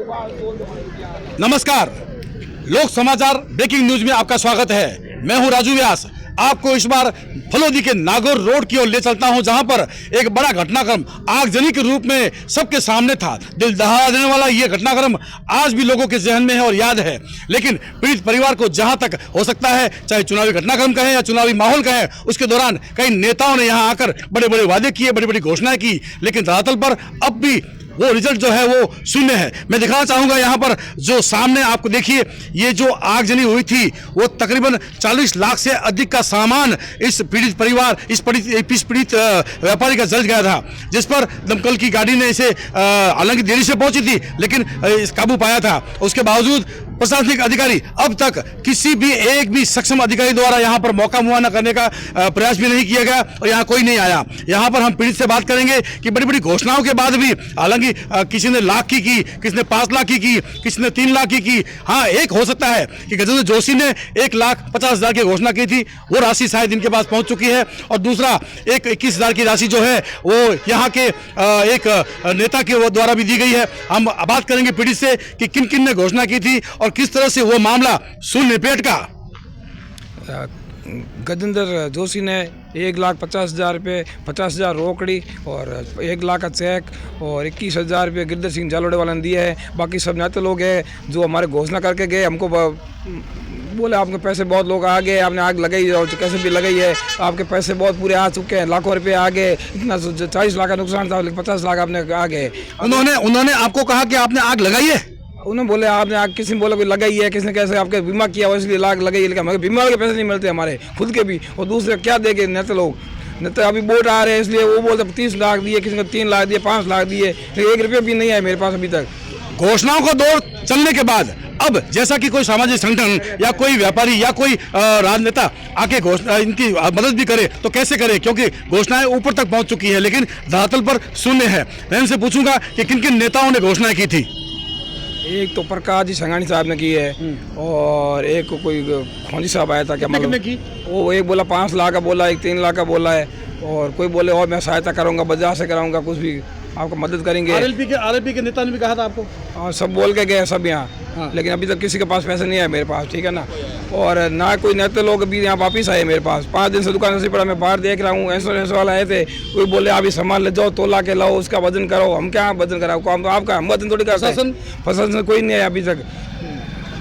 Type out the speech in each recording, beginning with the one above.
नमस्कार, लोक समाचार ब्रेकिंग न्यूज में आपका स्वागत है। मैं हूं राजू व्यास। आपको इस बार फलोदी के नागौर रोड की ओर ले चलता हूं, जहां पर एक बड़ा घटनाक्रम आगजनी के रूप में सबके सामने था। दिल दहला देने वाला यह घटनाक्रम आज भी लोगों के जहन में है और याद है। लेकिन पीड़ित परिवार को जहां तक हो सकता है, चाहे चुनावी घटनाक्रम कहें या चुनावी माहौल कहें, उसके दौरान कई नेताओं ने यहां आकर बड़े बड़े वादे किए, बड़ी बड़ी घोषणाएं की, लेकिन धरातल पर अब भी वो रिजल्ट जो है वो शून्य है। मैं दिखाना चाहूंगा यहाँ पर जो सामने आपको देखिए, ये जो आगजनी हुई थी वो तकरीबन 40 लाख से अधिक का सामान इस पीड़ित परिवार, इस पीड़ित व्यापारी का जल गया था, जिस पर दमकल की गाड़ी ने इसे हालांकि देरी से पहुंची थी लेकिन इस काबू पाया था। उसके बावजूद प्रशासनिक अधिकारी अब तक किसी भी एक भी सक्षम अधिकारी द्वारा यहाँ पर मौका मुआयना करने का प्रयास भी नहीं किया गया और यहाँ कोई नहीं आया। यहाँ पर हम पीड़ित से बात करेंगे कि बड़ी बड़ी घोषणाओं के बाद भी, हालांकि किसी ने लाख की, किसी ने 5 लाख की, किसी ने 3 लाख की। हाँ, एक हो सकता है कि गजेंद्र जोशी ने 1,50,000 की घोषणा की थी, वो राशि शायद इनके पास पहुंच चुकी है, और दूसरा 21,000 की राशि जो है वो यहाँ के एक नेता के द्वारा भी दी गई है। हम बात करेंगे पीड़ित से कि किन किन ने घोषणा की थी और किस तरह से वो मामला शून्य पेट का। गजेंद्र जोशी ने 1,50,000 रुपये, 50,000 रोकड़ी और 1 लाख का चेक और 21,000 रुपये गिरधर सिंह जालोड़े वाले ने दिए हैं। बाकी सब नेता लोग हैं जो हमारे घोषणा करके गए, हमको बोले आपके पैसे बहुत लोग आ गए, आपने आग लगाई और कैसे भी लगाई है, आपके पैसे बहुत पूरे आ चुके हैं, लाखों रुपए आ गए, इतना 40 लाख का नुकसान था लेकिन 50 लाख आपने आ गए। उन्होंने आपको कहा कि आपने आग लगाई है? उन्होंने बोले आपने आग, किसी ने बोला कोई लगाई है, किसी ने कैसे आपके बीमा किया हो इसलिए लाग लगाई है, लेकिन हमारे बीमा के पैसे नहीं मिलते हमारे खुद के भी, और दूसरे क्या देंगे नेता लोग। नेता अभी वोट आ रहे हैं इसलिए वो बोलते 30 लाख दिए, किसी ने 3 लाख दिए, 5 लाख दिए, लेकिन 1 रुपये भी नहीं आया मेरे पास अभी तक। घोषणाओं का दौर चलने के बाद अब जैसा कि कोई सामाजिक संगठन या कोई व्यापारी या कोई राजनेता आके घोषणा इनकी मदद भी करे तो कैसे करे, क्योंकि घोषणाएं ऊपर तक पहुंच चुकी है लेकिन धरातल पर शून्य है। मैं इनसे पूछूंगा कि किन किन नेताओं ने घोषणाएं की थी। एक तो प्रकाश जी संघानी साहब ने की है, और एक कोई खोंजी साहब आया था, क्या मतलब की? वो एक बोला 5 लाख का बोला, एक 3 लाख का बोला है, और कोई बोले और मैं सहायता करूंगा, बाजार से कराऊंगा, कुछ भी आपको मदद करेंगे। आरएलपी के नेता ने भी कहा था आपको? और सब बोल के गए सब यहाँ, हाँ। लेकिन अभी तक किसी के पास पैसे नहीं है मेरे पास, ठीक है ना, और ना कोई नेता लोग भी यहाँ वापिस आए मेरे पास। 5 दिन से दुकान से पड़ा, मैं बाहर देख रहा हूँ, इंश्योरेंस वाला आए थे, कोई बोले आप ये सामान ले जाओ, तोला के लाओ, उसका वजन करो। हम क्या वजन कराओ, आपका हम वजन थोड़ी करते हैं। प्रशासन कोई नहीं है अभी तक।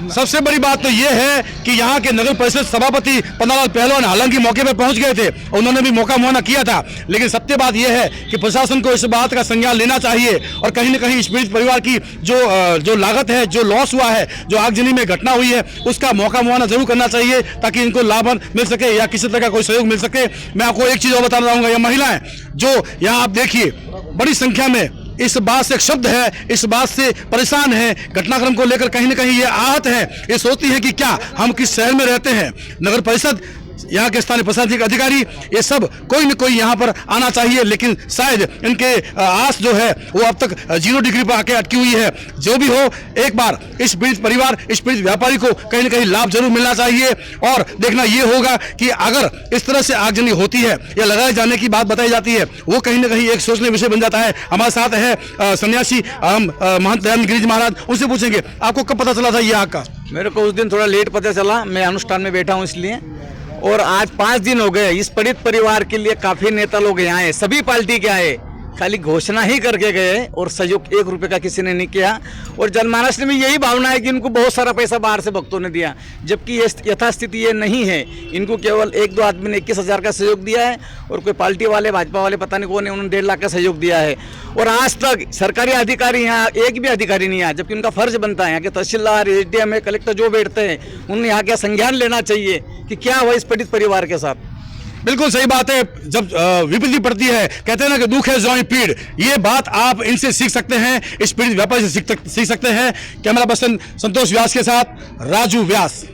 सबसे बड़ी बात तो ये है कि यहाँ के नगर परिषद सभापति पन्नालाल पहलवान हालांकि मौके पर पहुंच गए थे, उन्होंने भी मौका मुआयना किया था, लेकिन सत्य बात यह है कि प्रशासन को इस बात का संज्ञान लेना चाहिए और कहीं न कहीं इस पीड़ित परिवार की जो लागत है, जो लॉस हुआ है, जो आगजनी में घटना हुई है, उसका मौका मुआयना जरूर करना चाहिए ताकि इनको लाभ मिल सके या किसी तरह का कोई सहयोग मिल सके। मैं आपको एक चीज और बताना चाहूंगा, ये महिलाएं जो यहाँ आप देखिए बड़ी संख्या में इस बात से शब्द है, इस बात से परेशान है, घटनाक्रम को लेकर कहीं न कहीं ये आहत है, ये सोचती है कि क्या हम किस शहर में रहते हैं। नगर परिषद, यहाँ के स्थानीय प्रशासनिक अधिकारी, ये सब कोई न कोई यहाँ पर आना चाहिए, लेकिन शायद इनके आस जो है वो अब तक 0 डिग्री पर आके अटकी हुई है। जो भी हो, एक बार इस पीड़ित परिवार, इस पीड़ित व्यापारी को कहीं न कहीं लाभ जरूर मिलना चाहिए, और देखना ये होगा कि अगर इस तरह से आगजनी होती है या लगाए जाने की बात बताई जाती है, वो कहीं न कहीं एक सोचने विषय बन जाता है। हमारे साथ है सन्यासी महंत दयानंद गिरिजी महाराज, उनसे पूछेंगे आपको कब पता चला था ये आग का? मेरे को उस दिन थोड़ा लेट पता चला, मैं अनुष्ठान में बैठा हूँ इसलिए, और आज 5 दिन हो गए। इस पीड़ित परिवार के लिए काफी नेता लोग यहाँ आए, सभी पार्टी के आए, खाली घोषणा ही करके गए और सहयोग 1 रुपये का किसी ने नहीं किया। और जनमानस में यही भावना है कि इनको बहुत सारा पैसा बाहर से भक्तों ने दिया, जबकि ये यथास्थिति ये नहीं है। इनको केवल 1-2 आदमी ने 21,000 का सहयोग दिया है, और कोई पार्टी वाले, भाजपा वाले पता नहीं कौन है, उन्होंने 1.5 लाख का सहयोग दिया है। और आज तक सरकारी अधिकारी यहाँ एक भी अधिकारी नहीं आया, जबकि उनका फर्ज बनता है। यहाँ के तहसीलदार, एसडीएम, कलेक्टर जो बैठते हैं, उन्हें यहाँ का संज्ञान लेना चाहिए कि क्या हुआ इस पीड़ित परिवार के साथ। बिल्कुल सही बात है। जब विपत्ति पड़ती है, कहते हैं ना कि दुख है ज्यों पीड़, ये बात आप इनसे सीख सकते हैं, इस पीड़ित व्यापारी से सीख सकते हैं। कैमरा पर्सन संतोष व्यास के साथ राजू व्यास।